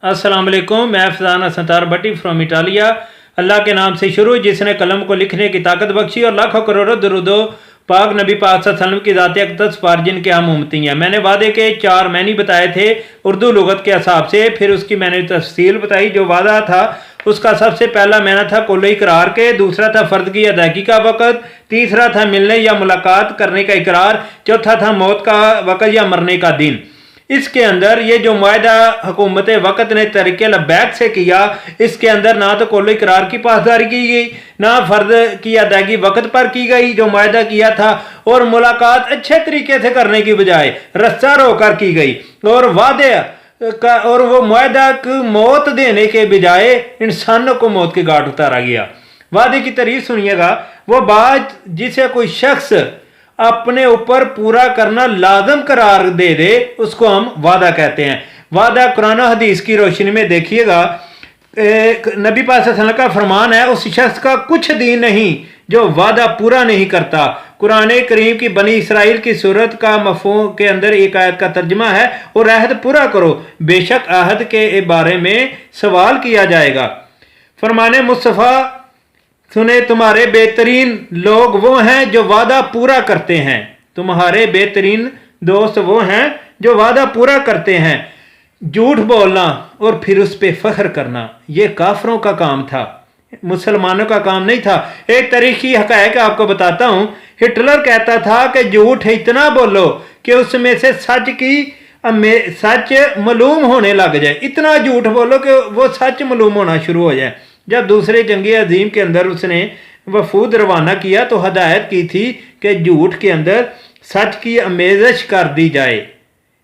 अस्सलाम वालेकुम। मैं फजाना सतार भट्टी फ्रॉम इटालिया। अल्लाह के नाम से शुरू जिसने कलम को लिखने की ताकत बख्शी और लाखों करोड़ों दरूदो पाक नबी पाक सल्लल्लाहु अलैहि वसल्लम की ज़ात अक़दस पर जिनके हम उम्मती हैं। मैंने वादे के 4 मैनी बताए थे उर्दू लुगत के हिसाब से, फिर उसकी मैंने तफसील बताई। जो वादा था उसका सबसे पहला मैना था कुल्ल इकरार के, दूसरा था फ़र्द की अदायगी का वक़्त, तीसरा था मिलने या मुलाकात करने का इकरार, चौथा था मौत का वक़्त या मरने का दिन। इसके अंदर ये जो मुआहदा हुकूमत वक़्त ने तरीके लब्बैक से किया, इसके अंदर ना तो कुल्ल इकरार की पासदारी की गई, ना फ़र्द की अदायगी वक़्त पर की गई जो मुआहदा किया था, और मुलाकात अच्छे तरीके से करने की बजाय रस्सा रोकर की गई, और वादे का और वो मुआहदा को मौत देने के बजाय इंसानों को मौत की घाट उतारा गया। वादे की तारीफ सुनिएगा। वो बात जिसे कोई शख्स अपने ऊपर पूरा करना लाजम करार दे दे उसको हम वादा कहते हैं। वादा कुरान और हदीस की रोशनी में देखिएगा, नबी पाक सल्लल्लाहु अलैहि वसल्लम का फरमान है, उस शख्स का कुछ दीन नहीं जो वादा पूरा नहीं करता। कुरान करीम की बनी इसराइल की सूरत का मफ़हूम के अंदर एक आयत का तर्जमा है, और अहद पूरा करो, बेशक अहद के बारे में सवाल किया जाएगा। फरमाने मुस्तफ़ा सुने, तुम्हारे बेहतरीन लोग वो हैं जो वादा पूरा करते हैं, तुम्हारे बेहतरीन दोस्त वो हैं जो वादा पूरा करते हैं। झूठ बोलना और फिर उस पर फख्र करना ये काफरों का काम था, मुसलमानों का काम नहीं था। एक तारीखी हक़ाइक़ आपको बताता हूँ। हिटलर कहता था कि झूठ इतना बोलो कि उसमें से सच मालूम होने लग जाए, इतना झूठ बोलो कि वो सच मालूम होना शुरू हो जाए। जब दूसरे जंगी अजीम के अंदर उसने वफूद रवाना किया तो हदायत की थी कि झूठ के अंदर सच की आमेज़श कर दी जाए,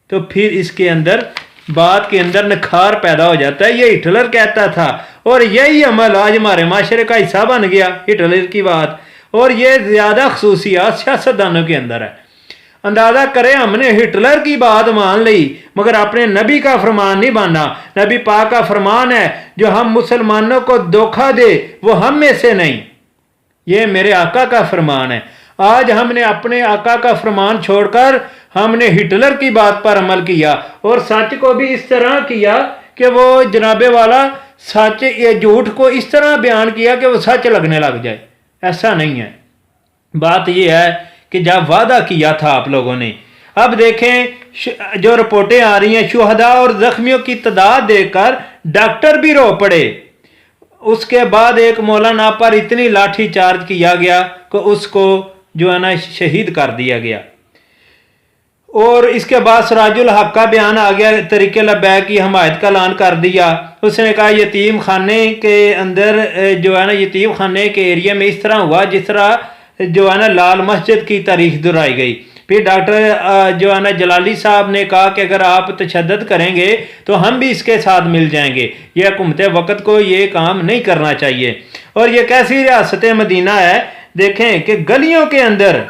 तो फिर इसके अंदर बात के अंदर निखार पैदा हो जाता है। ये हिटलर कहता था, और यही अमल आज हमारे माशरे का हिस्सा बन गया, हिटलर की बात। और ये ज़्यादा खसूसियात सियासतदानों के अंदर है। अंदाज़ा करें, हमने हिटलर की बात मान ली मगर अपने नबी का फरमान नहीं माना। नबी पाक का फरमान है, जो हम मुसलमानों को धोखा दे वो हम में से नहीं। ये मेरे आका का फरमान है। आज हमने अपने आका का फरमान छोड़कर हमने हिटलर की बात पर अमल किया, और सच को भी इस तरह किया कि वो जनाबे वाला सच या झूठ को इस तरह बयान किया कि वो सच लगने लग जाए। ऐसा नहीं है। बात यह है कि जब वादा किया था आप लोगों ने, अब देखें जो रिपोर्टें आ रही हैं, शुहदा और जख्मियों की तादाद देखकर डॉक्टर भी रो पड़े। उसके बाद एक मौलाना पर इतनी लाठी चार्ज किया गया कि उसको जो है ना शहीद कर दिया गया। और इसके बाद सिराजुल हक का बयान आ गया, तरीके लब्बैक की हमायत का ऐलान कर दिया। उसने कहा यतीम खाने के अंदर जो है ना यतीम खाने के एरिया में इस तरह हुआ जिस तरह जो है ना लाल मस्जिद की तारीख दोहराई गई। फिर डॉक्टर जो है ना जलाली साहब ने कहा कि अगर आप तशद्दुद करेंगे तो हम भी इसके साथ मिल जाएंगे। ये हुकूमत वक़्त को ये काम नहीं करना चाहिए। और ये कैसी रियासत मदीना है, देखें कि गलियों के अंदर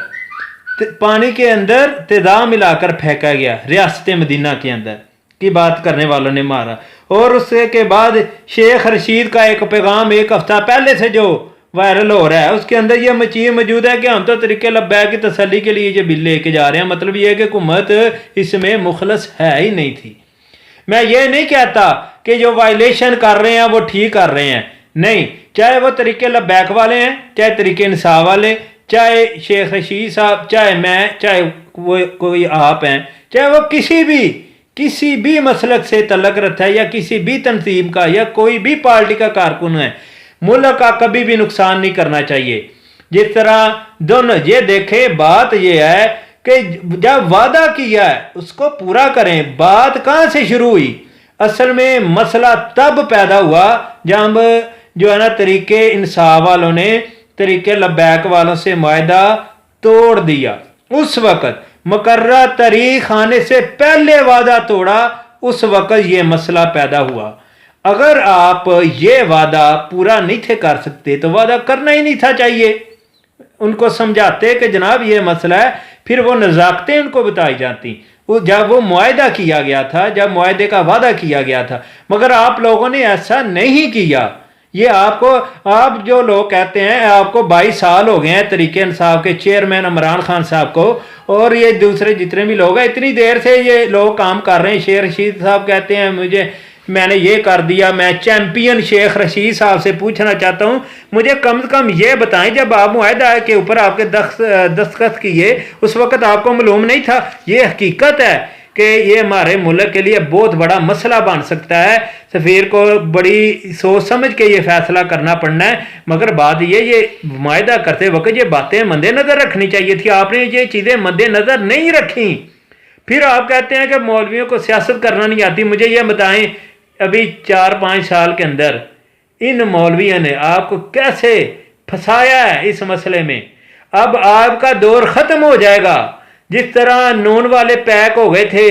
पानी के अंदर तेज़ाब मिलाकर फेंका गया, रियासत मदीना के अंदर की बात करने वालों ने मारा। और उसके बाद शेख रशीद का एक पैगाम एक हफ्ता पहले से जो वायरल हो रहा है, उसके अंदर ये चीज़ मौजूद है कि हम तो तरीके लब्बैक की तसल्ली के लिए ये बिल लेके जा रहे हैं। मतलब ये है कि हुकूमत इसमें मुखलस है ही नहीं थी। मैं ये नहीं कहता कि जो वायलेशन कर रहे हैं वो ठीक कर रहे हैं, नहीं। चाहे वो तरीके लब्बैक वाले हैं, चाहे तरीके इंसाफ वाले, चाहे शेख रशीद साहब, चाहे मैं, चाहे वो कोई आप हैं, चाहे वो किसी भी मसलक से तल्लक रखता है या किसी भी तंजीम का या कोई भी पार्टी का कारकुन है, मुल्क का कभी भी नुकसान नहीं करना चाहिए। जिस तरह दोनों ये देखे, बात ये है कि जब वादा किया है उसको पूरा करें। बात कहाँ से शुरू हुई? असल में मसला तब पैदा हुआ जब जो है ना तरीके इंसाफ वालों ने तरीके लब्बैक वालों से मुआहदा तोड़ दिया। उस वक़्त मुकर्रर तारीख आने से पहले वादा तोड़ा, उस वक़्त ये मसला पैदा हुआ। अगर आप ये वादा पूरा नहीं थे कर सकते तो वादा करना ही नहीं था चाहिए। उनको समझाते कि जनाब ये मसला है, फिर वो नज़ाकतें उनको बताई जाती। जब वो मुआहदा किया गया था, जब मुआहदे का वादा किया गया था, मगर आप लोगों ने ऐसा नहीं किया। ये आप जो लोग कहते हैं आपको 22 साल हो गए हैं तरीके इंसाफ के चेयरमैन इमरान खान साहब को, और ये दूसरे जितने भी लोग हैं इतनी देर से ये लोग काम कर रहे हैं। शेर रशीद साहब कहते हैं मुझे میں نے یہ کر دیا. میں چیمپئن شیخ رشید صاحب سے پوچھنا چاہتا ہوں, مجھے کم سے کم یہ بتائیں, جب آپ معاہدہ کے اوپر آپ کے دستخط کیے اس وقت آپ کو معلوم نہیں تھا؟ یہ حقیقت ہے کہ یہ ہمارے ملک کے لیے بہت بڑا مسئلہ بن سکتا ہے. سفیر کو بڑی سوچ سمجھ کے یہ فیصلہ کرنا پڑنا ہے. مگر بات یہ معاہدہ کرتے وقت یہ باتیں مد نظر رکھنی چاہیے تھی. آپ نے یہ چیزیں مد نظر نہیں رکھیں. پھر آپ کہتے ہیں کہ مولویوں کو سیاست کرنا نہیں آتی. مجھے یہ بتائیں, ابھی 4-5 سال کے اندر ان مولویوں نے آپ کو کیسے پھنسایا ہے اس مسئلے میں. اب آپ کا دور ختم ہو جائے گا. جس طرح نون والے پیک ہو گئے تھے,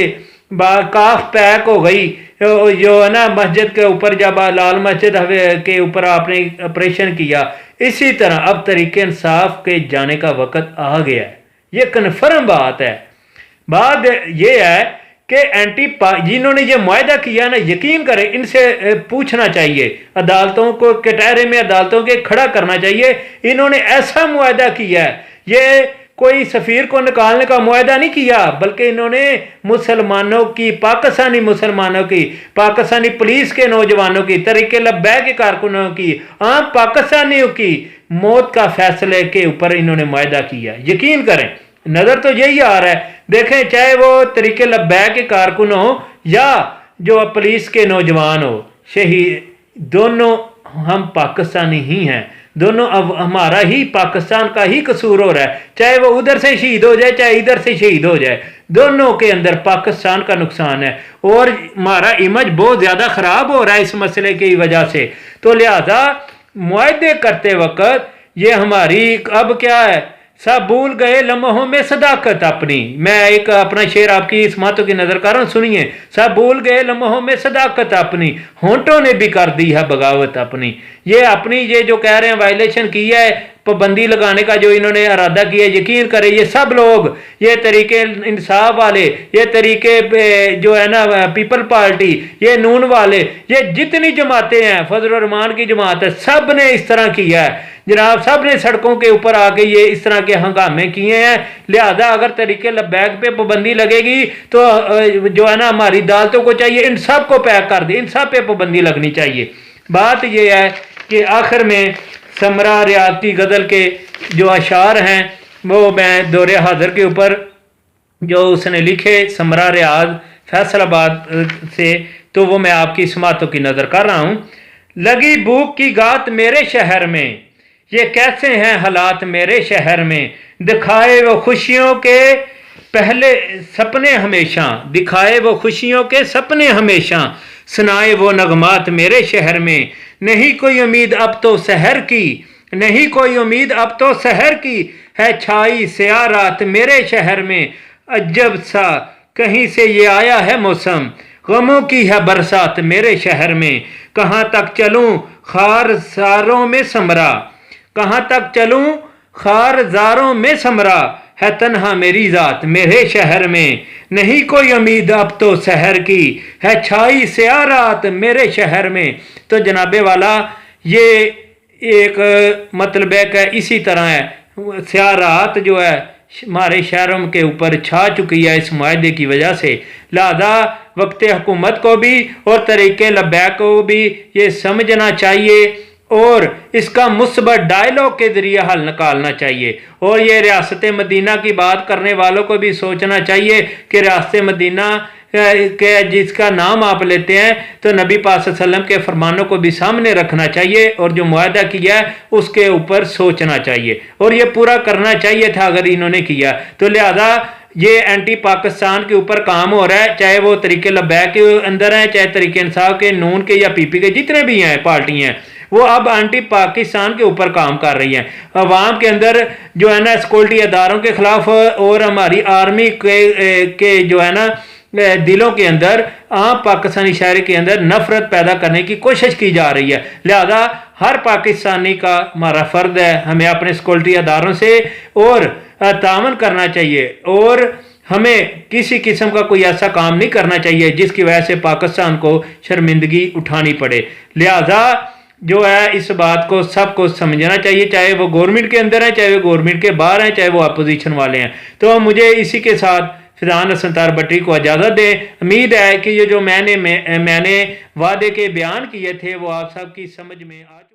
کاف پیک ہو گئی, جو ہے نا مسجد کے اوپر جب لال مسجد کے اوپر آپ نے آپریشن کیا, اسی طرح اب تحریک انصاف کے جانے کا وقت آ گیا ہے. یہ کنفرم بات ہے. بات یہ ہے کہ جنہوں نے یہ معاہدہ کیا نا, یقین کریں ان سے پوچھنا چاہیے, عدالتوں کو کٹہرے میں عدالتوں کے کھڑا کرنا چاہیے. انہوں نے ایسا معاہدہ کیا ہے, یہ کوئی سفیر کو نکالنے کا معاہدہ نہیں کیا, بلکہ انہوں نے مسلمانوں کی, پاکستانی مسلمانوں کی, پاکستانی پولیس کے نوجوانوں کی, تحریک لبیک کے کارکنوں کی, عام پاکستانیوں کی موت کا فیصلے کے اوپر انہوں نے معاہدہ کیا. یقین کریں, نظر تو یہی آ رہا ہے. دیکھیں, چاہے وہ تحریک لبیک کے کارکن ہو یا جو پولیس کے نوجوان ہو, شہید, دونوں ہم پاکستانی ہی ہیں. دونوں اب ہمارا ہی پاکستان کا ہی قصور ہو رہا ہے. چاہے وہ ادھر سے شہید ہو جائے چاہے ادھر سے شہید ہو جائے, دونوں کے اندر پاکستان کا نقصان ہے. اور ہمارا امیج بہت زیادہ خراب ہو رہا ہے اس مسئلے کی وجہ سے. تو لہذا معاہدے کرتے وقت یہ ہماری اب کیا ہے, سب بھول گئے لمحوں میں صداقت اپنی. میں ایک اپنا شعر آپ کی سماعتوں کی نظر کر رہا ہوں, سنیے. سب بھول گئے لمحوں میں صداقت اپنی, ہونٹوں نے بھی کر دی ہے بغاوت اپنی. یہ اپنی یہ جو کہہ رہے ہیں وائلیشن کی ہے, پابندی لگانے کا جو انہوں نے ارادہ کیا, یقین کریں یہ سب لوگ, یہ تحریک انصاف والے, یہ طریقے جو ہے نا پیپل پارٹی, یہ نون والے, یہ جتنی جماعتیں ہیں, فضل الرحمان کی جماعت ہے, سب نے اس طرح کیا ہے جناب. سب نے سڑکوں کے اوپر آ کے یہ اس طرح کے ہنگامے کیے ہیں. لہذا اگر طریق لبیک پہ پابندی لگے گی تو جو ہے نا ہماری عدالتوں کو چاہیے ان سب کو پیک کر دے, ان سب پہ پابندی لگنی چاہیے. بات یہ ہے کہ آخر میں سمرا ریاض کی غزل کے جو اشعار ہیں وہ میں دور حاضر کے اوپر جو اس نے لکھے سمرا ریاض فیصل آباد سے, تو وہ میں آپ کی سماعتوں کی نظر کر رہا ہوں. لگی بھوک کی گات میرے شہر میں, یہ کیسے ہیں حالات میرے شہر میں. دکھائے وہ خوشیوں کے پہلے سپنے ہمیشہ, دکھائے وہ خوشیوں کے سپنے ہمیشہ, سنائے وہ نغمات میرے شہر میں. نہیں کوئی امید اب تو سحر کی, نہیں کوئی امید اب تو سحر کی, ہے چھائی سیاہ رات میرے شہر میں. عجب سا کہیں سے یہ آیا ہے موسم, غموں کی ہے برسات میرے شہر میں. کہاں تک چلوں خار زاروں میں سمرا, کہاں تک چلوں خار زاروں میں سمرا, ہے تنہا میری ذات میرے شہر میں. نہیں کوئی امید اب تو سحر کی, ہے چھائی سیاہ رات میرے شہر میں. تو جناب والا یہ ایک مطلب ہے کہ اسی طرح ہے, سیاہ رات جو ہے ہمارے شہروں کے اوپر چھا چکی ہے اس معاہدے کی وجہ سے. لہذا وقت حکومت کو بھی اور طریق لبیک کو بھی یہ سمجھنا چاہیے اور اس کا مثبت ڈائلاگ کے ذریعے حل نکالنا چاہیے. اور یہ ریاست مدینہ کی بات کرنے والوں کو بھی سوچنا چاہیے کہ ریاست مدینہ کہ جس کا نام آپ لیتے ہیں تو نبی پاک صلی اللہ علیہ وسلم کے فرمانوں کو بھی سامنے رکھنا چاہیے, اور جو معاہدہ کیا ہے اس کے اوپر سوچنا چاہیے, اور یہ پورا کرنا چاہیے تھا اگر انہوں نے کیا. تو لہذا یہ اینٹی پاکستان کے اوپر کام ہو رہا ہے, چاہے وہ طریق لبیک کے اندر ہیں, چاہے طریق انصاف کے, نون کے یا پی پی کے, جتنے بھی ہیں پارٹی ہیں, وہ اب اینٹی پاکستان کے اوپر کام کر رہی ہیں. عوام کے اندر جو ہے نا سیکورٹی اداروں کے خلاف اور ہماری آرمی کے جو ہے نا دلوں کے اندر, عام پاکستانی شہری کے اندر نفرت پیدا کرنے کی کوشش کی جا رہی ہے. لہذا ہر پاکستانی کا ہمارا فرض ہے ہمیں اپنے سیکورٹی اداروں سے اور تعاون کرنا چاہیے, اور ہمیں کسی قسم کا کوئی ایسا کام نہیں کرنا چاہیے جس کی وجہ سے پاکستان کو شرمندگی اٹھانی پڑے. لہذا جو ہے اس بات کو سب کو سمجھنا چاہیے, چاہے وہ گورنمنٹ کے اندر ہیں, چاہے وہ گورنمنٹ کے باہر ہیں, چاہے وہ اپوزیشن والے ہیں. تو مجھے اسی کے ساتھ فضان حسن تار بٹی کو اجازت دیں۔ امید ہے کہ یہ جو میں نے وعدے کے بیان کیے تھے وہ آپ سب کی سمجھ میں آ چکے